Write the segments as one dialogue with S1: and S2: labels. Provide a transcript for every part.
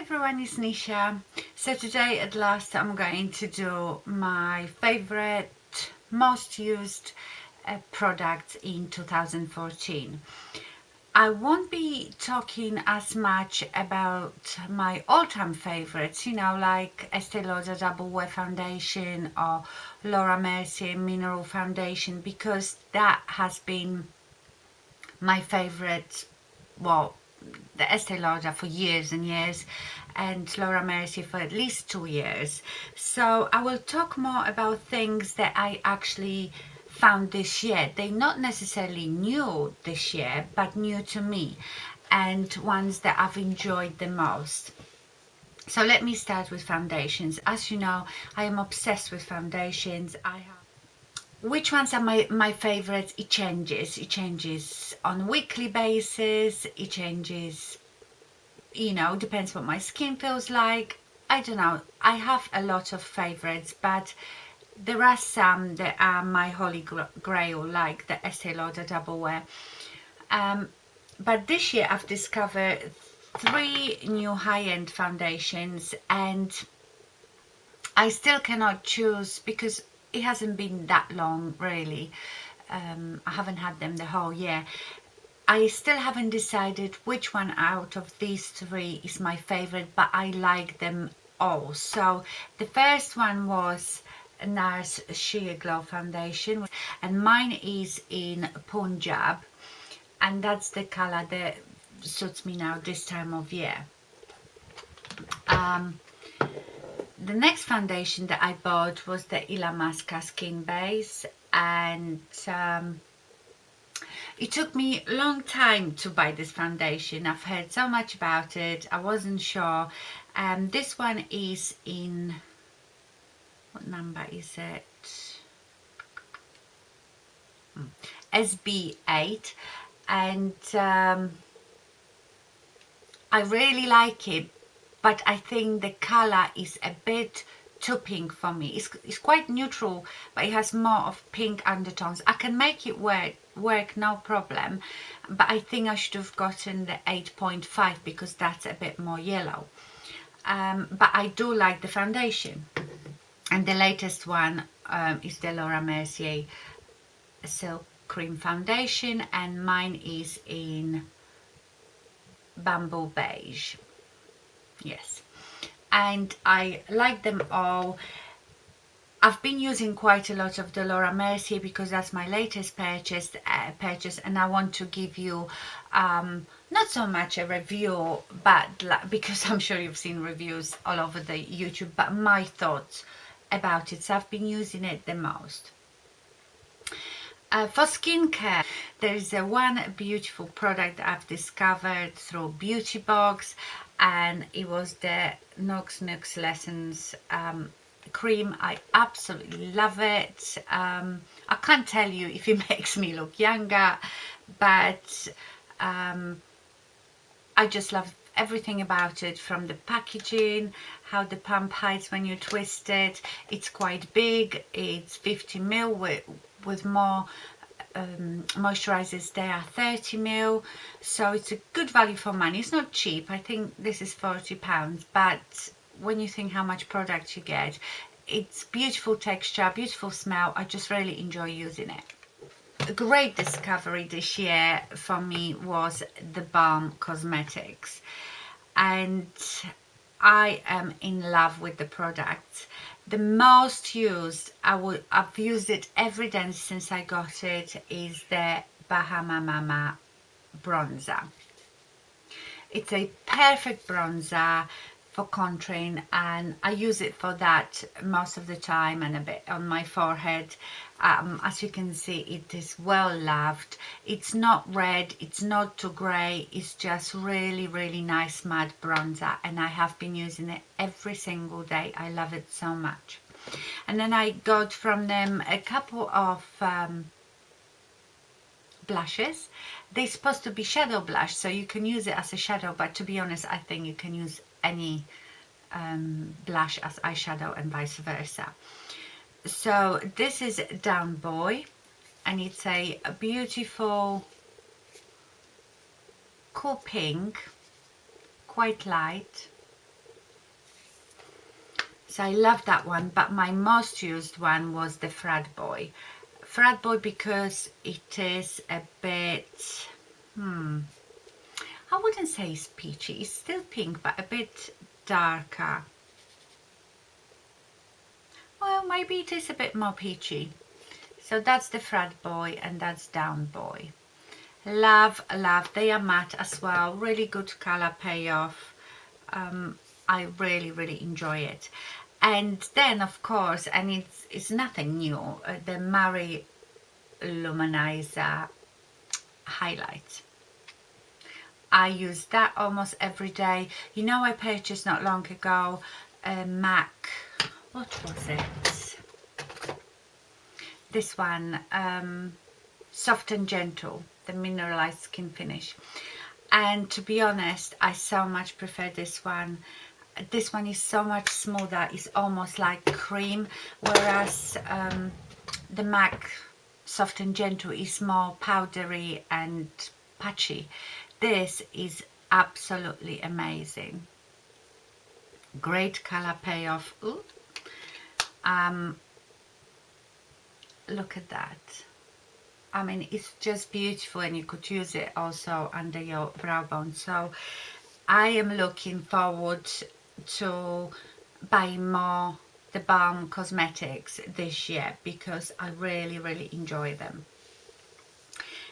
S1: everyone, it's Nisha. So today at last I'm going to do my favorite, most used products in 2014. I won't be talking as much about my all-time favorites, like Estee Lauder Double Wear Foundation or Laura Mercier Mineral Foundation, because that has been my favorite, well, the Estee Lauder for years and years, and Laura Mercier for at least 2 years. So I will talk more about things that I actually found this year. They're not necessarily new this year, but new to me, and ones that I've enjoyed the most. So let me start with foundations. As you know, I am obsessed with foundations. Which ones are my favorites? It changes on a weekly basis. It changes, depends what my skin feels like. I don't know, I have a lot of favorites, but there are some that are my holy grail, like the Estee Lauder Double Wear. But this year I've discovered 3 new high-end foundations, and I still cannot choose because it hasn't been that long really. I haven't had them the whole year. I still haven't decided which one out of these 3 is my favorite, but I like them all. So the first one was NARS Sheer Glow Foundation, and mine is in Punjab, and that's the color that suits me now this time of year. The next foundation that I bought was the Illamasqua Skin Base, and it took me a long time to buy this foundation. I've heard so much about it, I wasn't sure. This one is in, what number is it? SB8, and I really like it, but I think the color is a bit too pink for me. It's quite neutral, but it has more of pink undertones. I can make it work no problem, but I think I should have gotten the 8.5 because that's a bit more yellow. But I do like the foundation, and the latest one is the Laura Mercier Silk Cream Foundation, and mine is in Bamboo Beige. Yes, and I like them all. I've been using quite a lot of the Laura Mercier because that's my latest purchase, and I want to give you not so much a review, but because I'm sure you've seen reviews all over the YouTube, but my thoughts about it. So I've been using it the most. For skincare, there is one beautiful product I've discovered through Beauty Box, and it was the Nux Lessons cream. I absolutely love it. I can't tell you if it makes me look younger, but I just love everything about it, from the packaging, how the pump hides when you twist it. It's quite big, it's 50 ml with more moisturizers. They are 30 ml, so it's a good value for money. It's not cheap. I think this is £40, but when you think how much product you get, it's beautiful texture, beautiful smell. I just really enjoy using it. A great discovery this year for me was the Balm cosmetics, and I am in love with the product. The most used, I've used it every day since I got it, is the Bahama bronzer. It's a perfect bronzer for contouring, and I use it for that most of the time, and a bit on my forehead. As you can see, it is well loved. It's not red, it's not too grey, it's just really nice matte bronzer, and I have been using it every single day. I love it so much. And then I got from them a couple of blushes. They're supposed to be shadow blush, so you can use it as a shadow, but to be honest, I think you can use any blush as eyeshadow and vice versa. So this is Down Boy, and it's a beautiful cool pink, quite light, So I love that one, but my most used one was the Frat Boy. Frat Boy because it is a bit, I wouldn't say it's peachy, it's still pink, but a bit darker. Well, maybe it is a bit more peachy. So that's the Frat Boy and that's Down Boy. Love, love. They are matte as well. Really good color payoff. I really, really enjoy it. And then, of course, and it's nothing new, the Marie Luminizer highlight. I use that almost every day. You know, I purchased not long ago a MAC, what was it? This one, Soft and Gentle, the mineralized skin finish. And to be honest, I so much prefer this one. This one is so much smoother. It's almost like cream, whereas the MAC Soft and Gentle is more powdery and patchy. This is absolutely amazing. Great color payoff. Ooh. Look at that. I mean, it's just beautiful, and you could use it also under your brow bone. So I am looking forward to buying more the Balm cosmetics this year because I really, really enjoy them.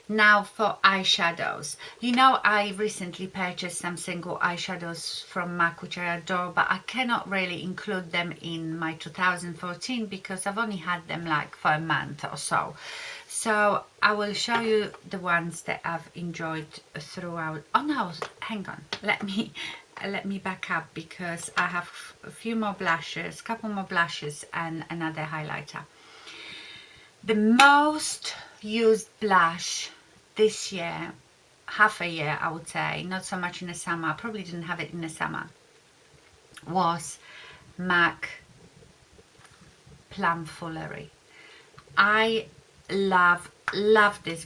S1: Now for eyeshadows. You know, I recently purchased some single eyeshadows from MAC which I adore, but I cannot really include them in my 2014 because I've only had them like for a month or so. So I will show you the ones that I've enjoyed throughout. Oh no, hang on, let me back up because I have a few more blushes, couple more blushes and another highlighter. The most used blush this year, half a year I would say, not so much in the summer, I probably didn't have it in the summer, was MAC Plum Foolery. I love this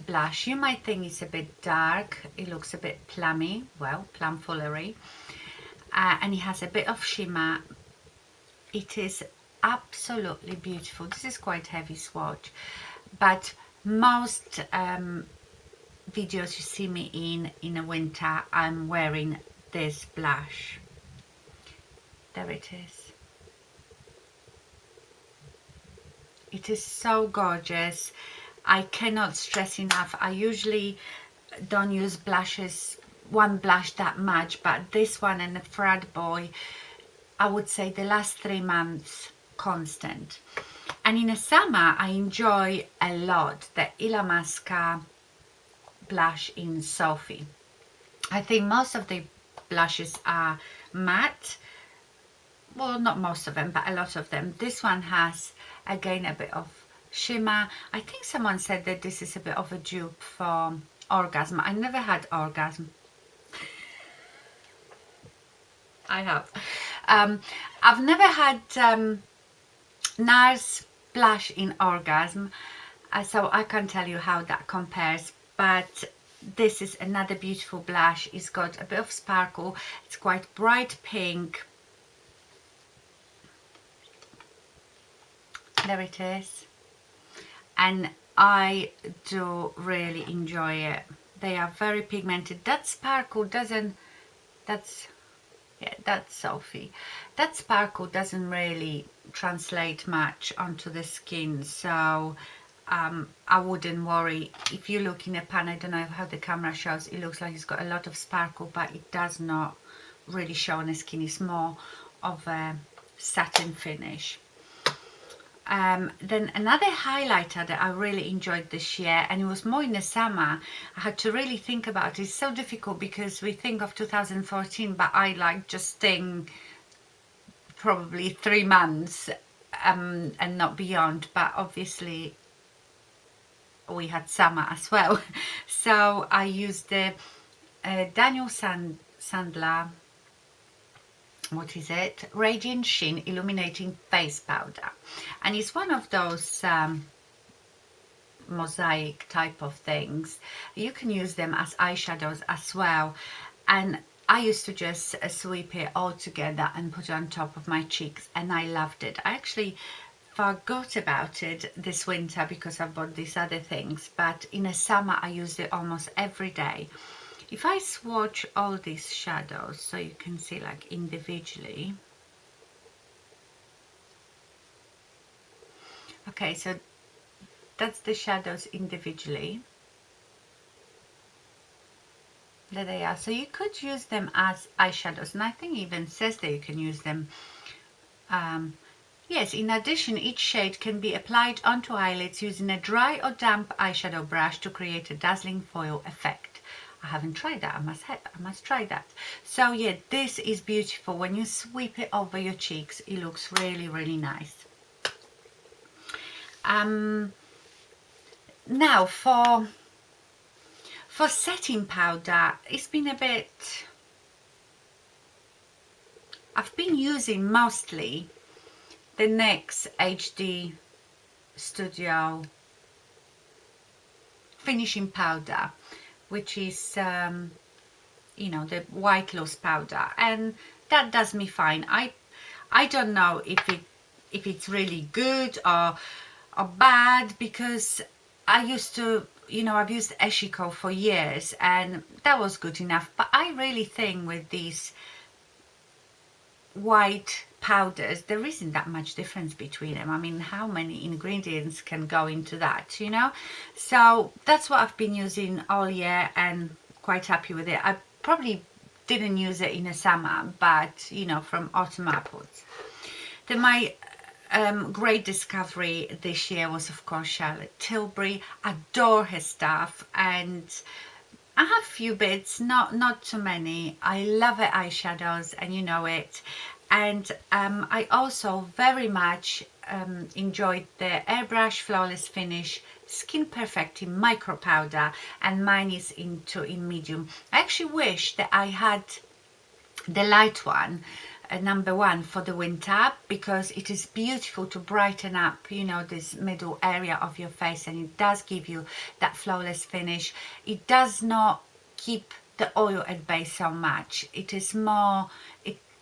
S1: blush. You might think it's a bit dark, it looks a bit plummy, well, Plum Foolery, and it has a bit of shimmer. It is absolutely beautiful. This is quite heavy swatch, but most videos you see me in the winter, I'm wearing this blush. There it is. It is so gorgeous. I cannot stress enough. I usually don't use blushes, one blush that much, but this one and the Frat Boy, I would say the last 3 months constant. And in the summer I enjoy a lot the Illamasqua blush in Sophie. I think most of the blushes are matte, well, not most of them, but a lot of them. This one has again a bit of shimmer. I think someone said that this is a bit of a dupe for Orgasm. I never had Orgasm. I have. I've never had NARS blush in Orgasm, so I can't tell you how that compares, but this is another beautiful blush. It's got a bit of sparkle. It's quite bright pink. There it is. And I do really enjoy it. They are very pigmented. That sparkle doesn't, that's Sophie. That sparkle doesn't really translate much onto the skin, so I wouldn't worry. If you look in a pan, I don't know how the camera shows, it looks like it's got a lot of sparkle, but it does not really show on the skin. It's more of a satin finish. Then another highlighter that I really enjoyed this year, and it was more in the summer, I had to really think about it. It's so difficult because we think of 2014, but I like just think probably 3 months and not beyond, but obviously we had summer as well. So I used the Daniel Sandler, what is it, Radiant Sheen Illuminating Face Powder, and it's one of those mosaic type of things. You can use them as eyeshadows as well, and I used to just sweep it all together and put it on top of my cheeks, and I loved it. I actually forgot about it this winter because I bought these other things, but in the summer I used it almost every day. If I swatch all these shadows so you can see like individually. Okay, so that's the shadows individually. There they are. So you could use them as eyeshadows, and I think it even says that you can use them. Yes, in addition, each shade can be applied onto eyelids using a dry or damp eyeshadow brush to create a dazzling foil effect. I haven't tried that. I must try that. So yeah, this is beautiful. When you sweep it over your cheeks, it looks really, really nice. Now for setting powder, it's been a bit, I've been using mostly the NYX HD Studio finishing powder, which is you know, the white loose powder, and that does me fine. I don't know if it's really good or bad, because I used to, you know, I've used Eshiko for years and that was good enough, but I really think with these white powders there isn't that much difference between them. I mean, how many ingredients can go into that, you know? So that's what I've been using all year and quite happy with it. I probably didn't use it in the summer, but you know, from autumn upwards. Then my great discovery this year was of course Charlotte Tilbury. Adore her stuff, and I have a few bits, not too many. I love her eyeshadows, and you know it. And I also very much enjoyed the Airbrush Flawless Finish Skin Perfecting Micro Powder, and mine is in medium. I actually wish that I had the light one, number one, for the winter, because it is beautiful to brighten up, you know, this middle area of your face, and it does give you that flawless finish. It does not keep the oil at bay so much. It is more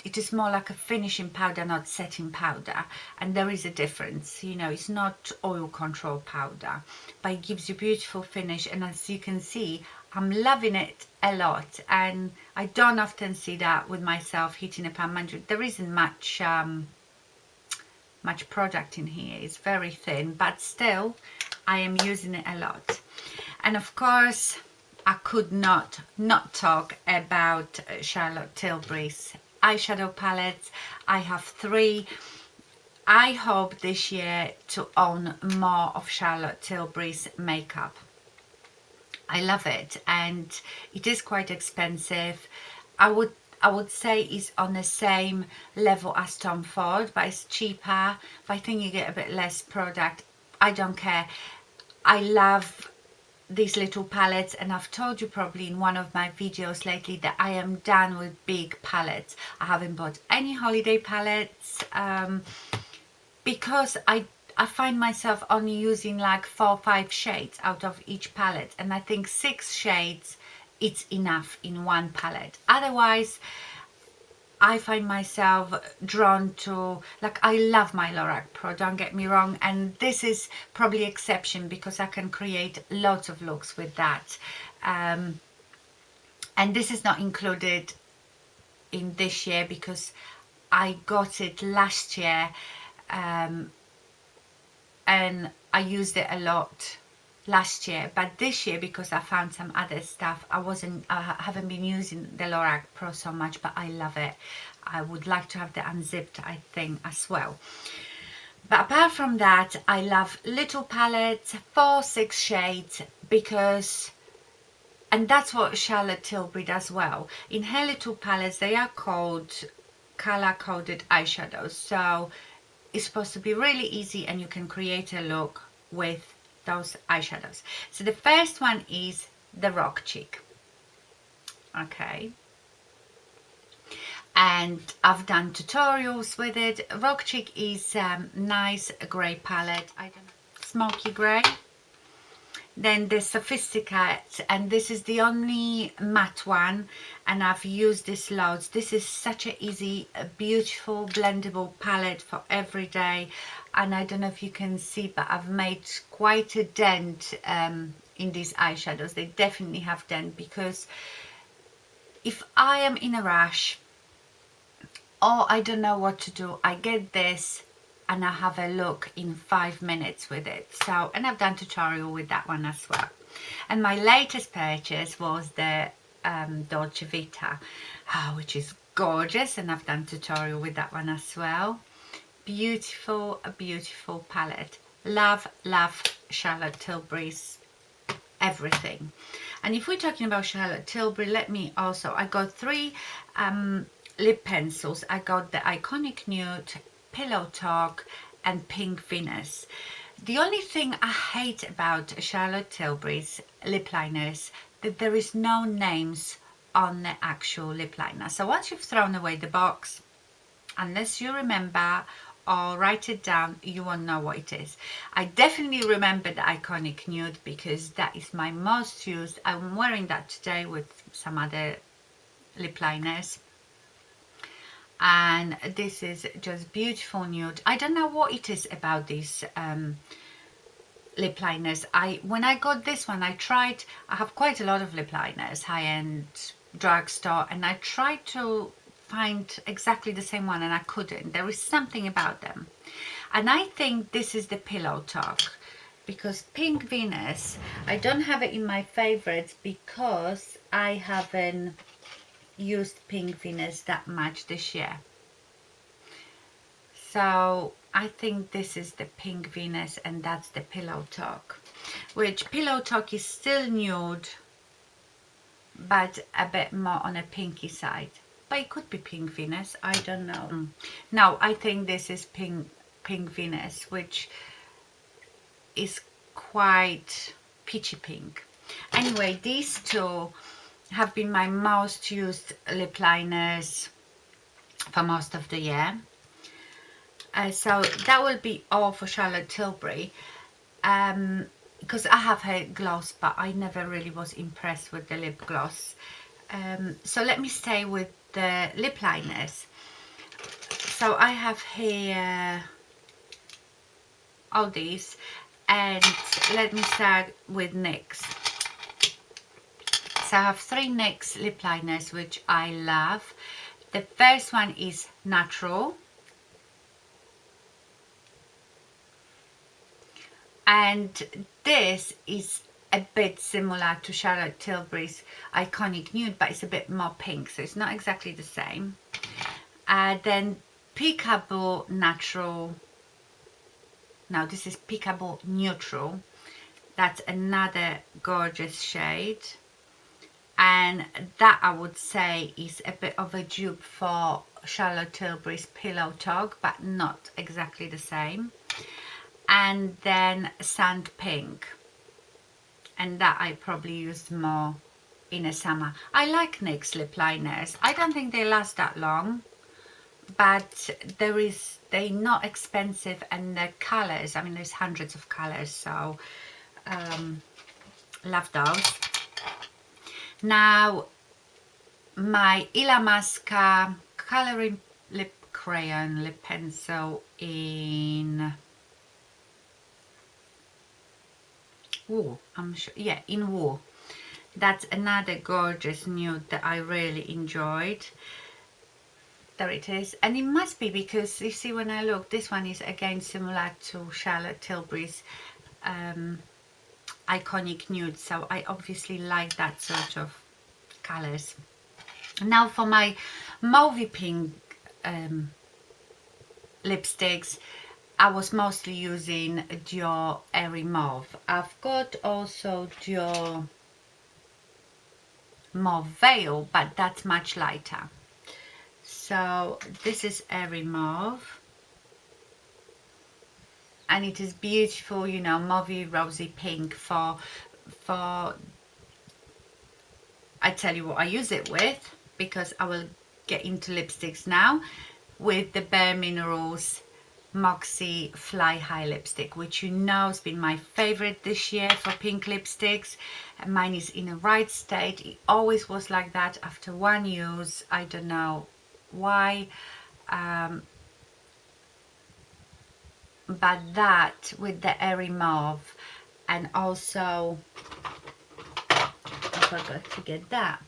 S1: it is more like a finishing powder, not setting powder, and there is a difference, you know. It's not oil control powder, but it gives you beautiful finish, and as you can see, I'm loving it a lot, and I don't often see that with myself hitting a pan 100. There isn't much much product in here. It's very thin, but still I am using it a lot. And of course I could not talk about Charlotte Tilbury's eyeshadow palettes. I have 3. I hope this year to own more of Charlotte Tilbury's makeup. I love it, and it is quite expensive. I would say it's on the same level as Tom Ford, but it's cheaper. But I think you get a bit less product. I don't care. I love these little palettes, and I've told you probably in one of my videos lately that I am done with big palettes. I haven't bought any holiday palettes because I find myself only using like 4 or 5 shades out of each palette, and I think 6 shades it's enough in one palette. Otherwise I find myself drawn to, like, I love my Lorac Pro, don't get me wrong, and this is probably exception because I can create lots of looks with that, and this is not included in this year because I got it last year, and I used it a lot last year, but this year because I found some other stuff, I haven't been using the Lorac Pro so much, but I love it. I would like to have the unzipped, I think, as well. But apart from that, I love little palettes, 4, 6 shades, because, and that's what Charlotte Tilbury does well. In her little palettes, they are called color coded eyeshadows, so it's supposed to be really easy and you can create a look with those eyeshadows. So the first one is the Rock Chick. Okay, and I've done tutorials with it. Rock Chick is nice grey palette. I don't know, smoky grey. Then the Sophisticate, and this is the only matte one, and I've used this loads. This is such a easy, beautiful blendable palette for every day, and I don't know if you can see, but I've made quite a dent in these eyeshadows. They definitely have dent, because if I am in a rush or I don't know what to do, I get this and I have a look in 5 minutes with it. So, and I've done tutorial with that one as well. And my latest purchase was the Dolce Vita, which is gorgeous, and I've done tutorial with that one as well. Beautiful, a beautiful palette. Love, love Charlotte Tilbury's everything. And if we're talking about Charlotte Tilbury, let me also, I got 3 lip pencils. I got the Iconic Nude, Pillow Talk, and Pink Venus. The only thing I hate about Charlotte Tilbury's lip liners, that there is no names on the actual lip liner. So once you've thrown away the box, unless you remember or write it down, you won't know what it is. I definitely remember the Iconic Nude because that is my most used. I'm wearing that today with some other lip liners. And this is just beautiful nude. I don't know what it is about these lip liners. When I got this one, I have quite a lot of lip liners, high-end drugstore, and I tried to find exactly the same one and I couldn't. There is something about them, and I think this is the Pillow Talk, because Pink Venus, I don't have it in my favorites because I haven't used Pink Venus that much this year. So I think this is the Pink Venus and that's the Pillow Talk, which Pillow Talk is still nude but a bit more on a pinky side. But it could be Pink Venus, I don't know. No, I think this is Pink Venus, which is quite peachy pink. Anyway, these two have been my most used lip liners for most of the year. So that will be all for Charlotte Tilbury, because I have her gloss, but I never really was impressed with the lip gloss. So let me stay with the lip liners. So I have here all these, and let me start with NYX. So I have 3 NYX lip liners which I love. The first one is Natural, and this is a bit similar to Charlotte Tilbury's Iconic Nude, but it's a bit more pink, so it's not exactly the same. Then Peekaboo Natural. Now this is Peekaboo Neutral. That's another gorgeous shade, and that I would say is a bit of a dupe for Charlotte Tilbury's Pillow Talk, but not exactly the same. And then Sand Pink, and that I probably used more in the summer. I like NYX lip liners. I don't think they last that long, but they're not expensive, and the colors, I mean, there's hundreds of colors, so love those. Now my Illamasqua coloring lip crayon lip pencil in wool, I'm sure, yeah, in wool. That's another gorgeous nude that I really enjoyed. There it is, and it must be because you see when I look, this one is again similar to Charlotte Tilbury's Iconic Nude, so I obviously like that sort of colors. Now for my mauvey pink lipsticks, I was mostly using Dior Airy Mauve. I've got also Dior Mauve Veil, but that's much lighter. So this is Airy Mauve, and it is beautiful, you know, mauvey rosy pink for I tell you what I use it with, because I will get into lipsticks now, with the Bare Minerals Moxie Fly High lipstick, which you know has been my favorite this year for pink lipsticks. Mine is in a right state. It always was like that after one use. I don't know why, but that with the airy mauve, and also I forgot to get that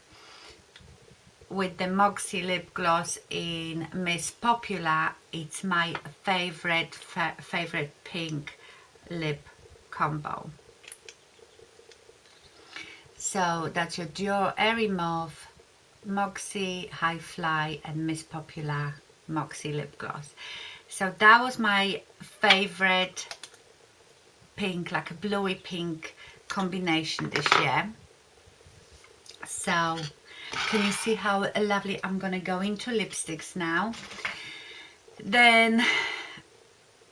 S1: with the Moxie lip gloss in Miss Popular. It's my favorite pink lip combo. So that's your Dior Airy Mauve, Moxie High Fly, and Miss Popular Moxie lip gloss. So that was my favorite pink, like a bluey pink combination this year. So can you see how lovely? I'm gonna go into lipsticks now. Then,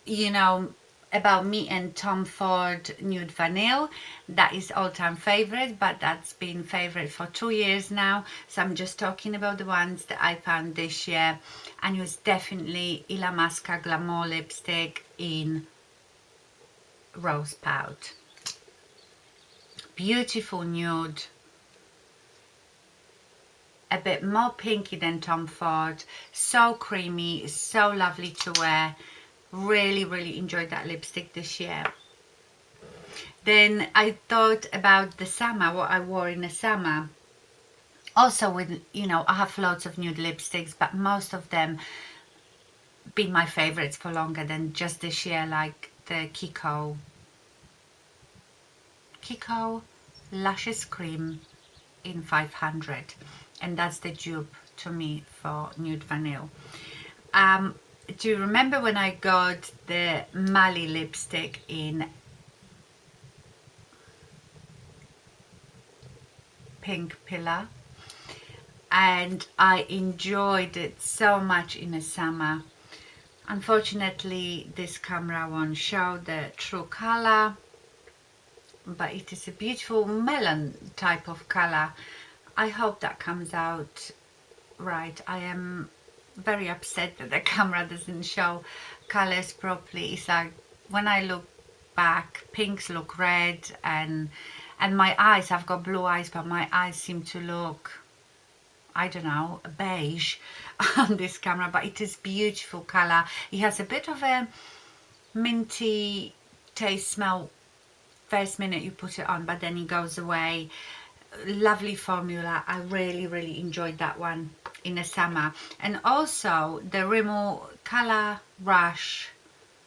S1: you know about me and Tom Ford Nude Vanille. That is all-time favorite, but that's been favorite for 2 years now. So I'm just talking about the ones that I found this year, and it was definitely Illamasqua Glamore lipstick in Rosepout. Beautiful nude, a bit more pinky than Tom Ford, so creamy, so lovely to wear. Really enjoyed that lipstick this year. Then I thought about the summer, what I wore in the summer. Also with, you know, I have lots of nude lipsticks, but most of them been my favorites for longer than just this year, like the Kiko Lashes Cream in 500, and that's the dupe to me for Nude Vanille. Do you remember when I got the Mali lipstick in Pink Pillar? And I enjoyed it so much in the summer. Unfortunately, this camera won't show the true color, but it is a beautiful melon type of color. I hope that comes out right. I am very upset that the camera doesn't show colors properly. It's like when I look back, pinks look red, and my eyes, I've got blue eyes, but my eyes seem to look, I don't know, beige on this camera. But it is beautiful color. It has a bit of a minty taste smell first minute you put it on, but then it goes away. Lovely formula. I really enjoyed that one in the summer. And also the Rimmel Color Rush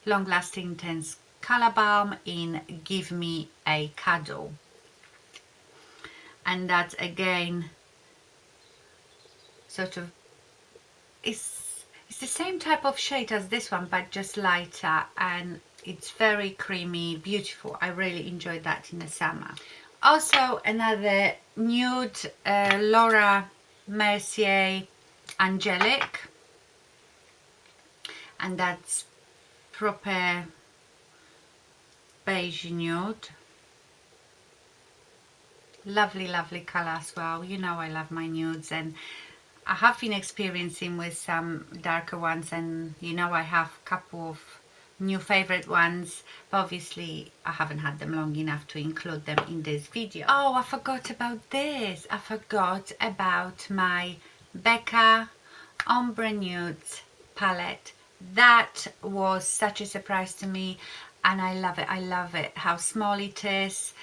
S1: Long Lasting Intense Color Balm in Give Me a Cuddle, and that's again sort of, it's the same type of shade as this one, but just lighter, and it's very creamy, beautiful. I really enjoyed that in the summer. Also another nude Laura Mercier Angelic, and that's proper beige nude. Lovely color as well. You know I love my nudes, and I have been experiencing with some darker ones, and you know I have a couple of new favorite ones, but obviously I haven't had them long enough to include them in this video. Oh, I forgot about this. I forgot about my Becca Ombre Nudes palette. That was such a surprise to me, and I love it. I love it, how small it is.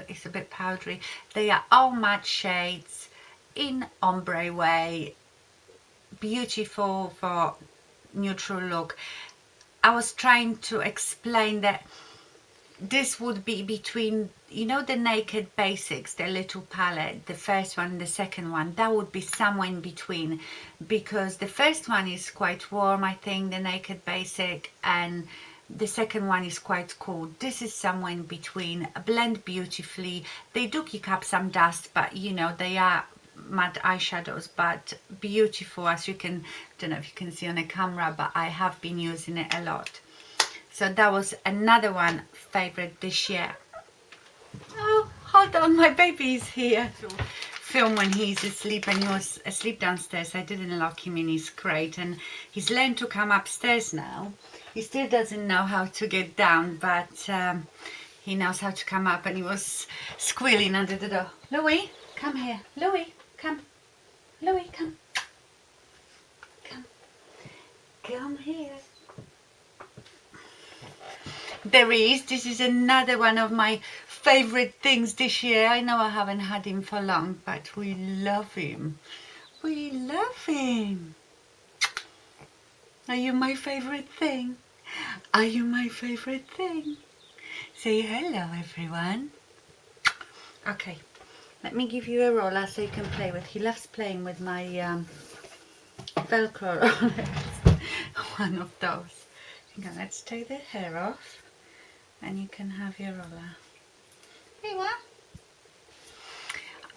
S1: It's a bit powdery. They are all matte shades in ombre way, beautiful for neutral look. I was trying to explain that this would be between, you know, the Naked Basics, the little palette, the first one and the second one. That would be somewhere in between, because the first one is quite warm, I think, the Naked Basic, and the second one is quite cool. This is somewhere in between, blend beautifully. They do kick up some dust, but you know, they are matte eyeshadows, but beautiful, as you can, don't know if you can see on the camera, but I have been using it a lot. So that was another one favorite this year. Oh, hold on, my baby is here. film when he's asleep, and he was asleep downstairs. I didn't lock him in his crate, and he's learned to come upstairs now. He still doesn't know how to get down, but he knows how to come up, and he was squealing under the door. Louis, come here. Louis, come. Louis, come. Come. Come here. There he is. This is another one of my favorite things this year. I know I haven't had him for long, but we love him. We love him. Are you my favorite thing? Are you my favorite thing? Say hello, everyone. Okay, let me give you a roller so you can play with. He loves playing with my Velcro rollers. One of those. Okay, let's take the hair off, and you can have your roller. There you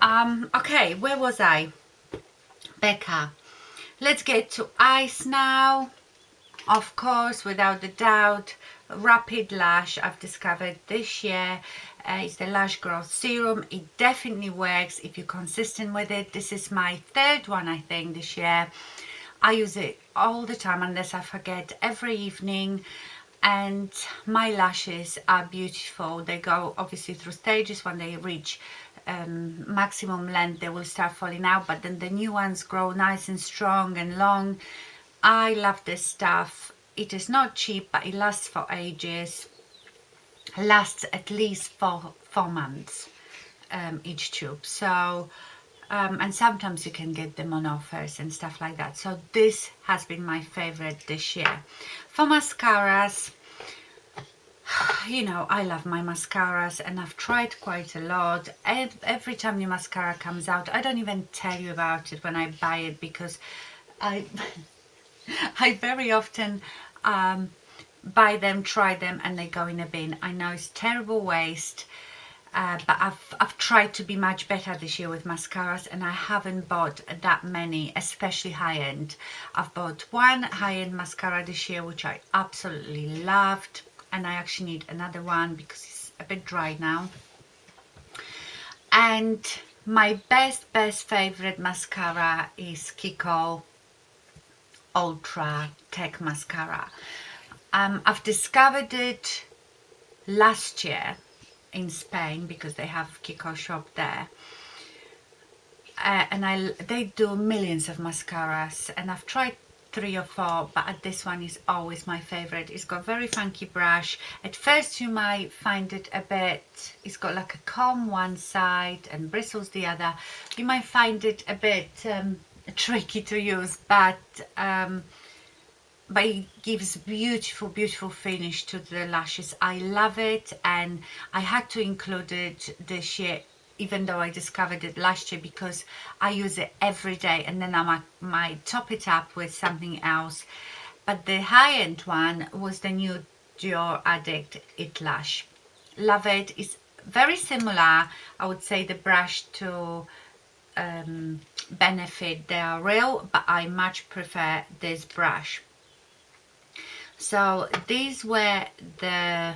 S1: are. Okay, where was I? Becca. Let's get to eyes now. Of course, without a doubt, Rapid Lash I've discovered this year is the Lash Growth Serum. It definitely works if you're consistent with it. This is my third one, I think, this year. I use it all the time unless I forget, every evening, and my lashes are beautiful. They go obviously through stages. When they reach maximum length, they will start falling out, but then the new ones grow nice and strong and long. I love this stuff. It is not cheap, but it lasts for ages. Lasts at least for 4 months each tube. So and sometimes you can get them on offers and stuff like that. So this has been my favorite this year. For mascaras, you know, I love my mascaras, and I've tried quite a lot. Every time new mascara comes out, I don't even tell you about it when I buy it, because I very often buy them, try them, and they go in a bin. I know it's terrible waste, but I've tried to be much better this year with mascaras, and I haven't bought that many, especially high-end. I've bought one high-end mascara this year, which I absolutely loved, and I actually need another one because it's a bit dry now. And my best favorite mascara is Kiko Ultra-tech mascara. I've discovered it last year in Spain because they have Kiko shop there, and they do millions of mascaras, and I've tried 3 or 4, but this one is always my favorite. It's got very funky brush. At first you might find it a bit, it's got like a comb one side and bristles the other. You might find it a bit tricky to use, but it gives beautiful finish to the lashes. I love it, and I had to include it this year, even though I discovered it last year, because I use it every day, and then I might top it up with something else. But the high-end one was the new Dior Addict It Lash. Love it. It's very similar, I would say, the brush to Benefit. They are real, but I much prefer this brush. So these were the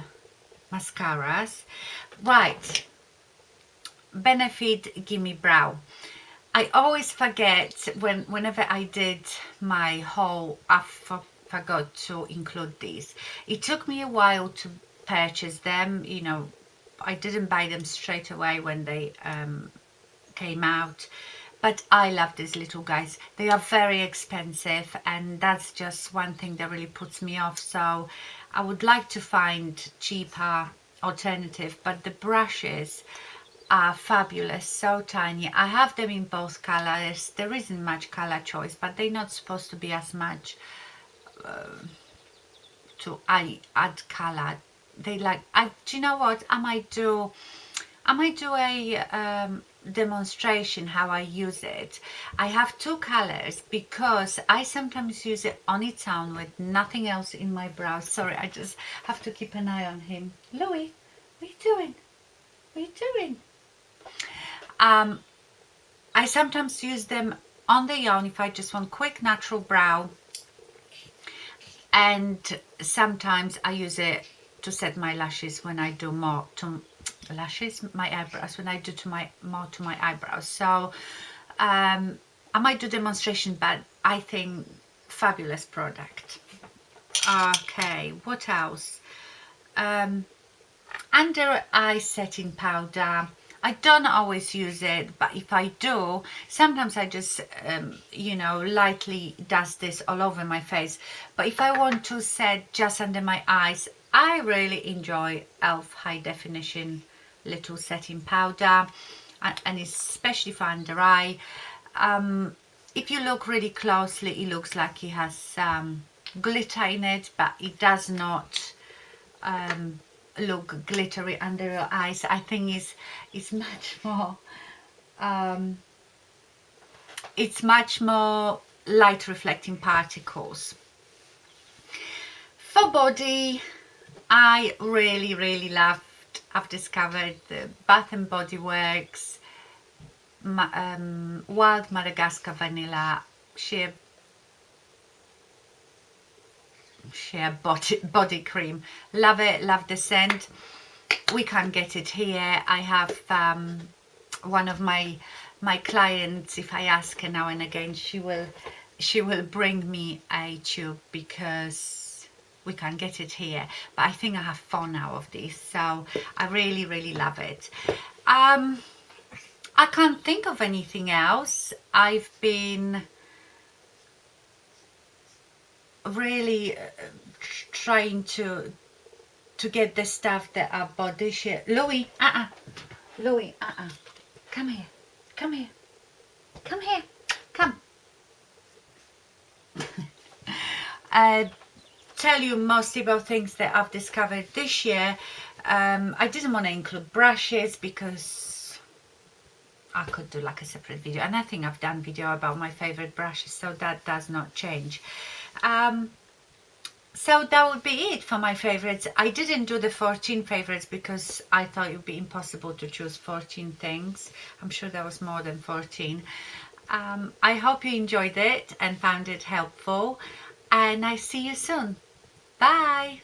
S1: mascaras. Right, Benefit Gimme Brow. I always forget whenever I did my haul, I forgot to include these. It took me a while to purchase them. You know, I didn't buy them straight away when they came out, but I love these little guys. They are very expensive, and that's just one thing that really puts me off. So I would like to find cheaper alternative, but the brushes are fabulous, so tiny. I have them in both colors. There isn't much color choice, but they're not supposed to be as much to add color. They like, do you know what, I might do a demonstration how I use it. I have 2 colors because I sometimes use it on its own with nothing else in my brows. Sorry, I just have to keep an eye on him. Louis, what are you doing? What are you doing? I sometimes use them on their own if I just want quick natural brow, and sometimes I use it to set my lashes when I do more lashes, my eyebrows, when I do more to my eyebrows. So I might do demonstration, but I think fabulous product. Okay, what else? Under eye setting powder. I don't always use it, but if I do, sometimes I just you know, lightly dust this all over my face. But if I want to set just under my eyes, I really enjoy Elf High Definition little setting powder, and especially for under eye. If you look really closely, it looks like it has glitter in it, but it does not look glittery under your eyes. I think it's much more light reflecting particles. For body, I really loved, I've discovered the Bath and Body Works Wild Madagascar Vanilla Sheer body cream. Love it, love the scent. We can't get it here. I have one of my clients, if I ask her now and again, she will bring me a tube because we can't get it here. But I think I have 4 now of this, so I really love it. I can't think of anything else. I've been really trying to get the stuff that I bought this year. Louis, Louis, come here, come here, come here, come. Tell you mostly about things that I've discovered this year. I didn't want to include brushes because I could do like a separate video, and I think I've done video about my favorite brushes, so that does not change. So that would be it for my favorites. I didn't do the 14 favorites because I thought it would be impossible to choose 14 things. I'm sure there was more than 14. I hope you enjoyed it and found it helpful, and I see you soon. Bye.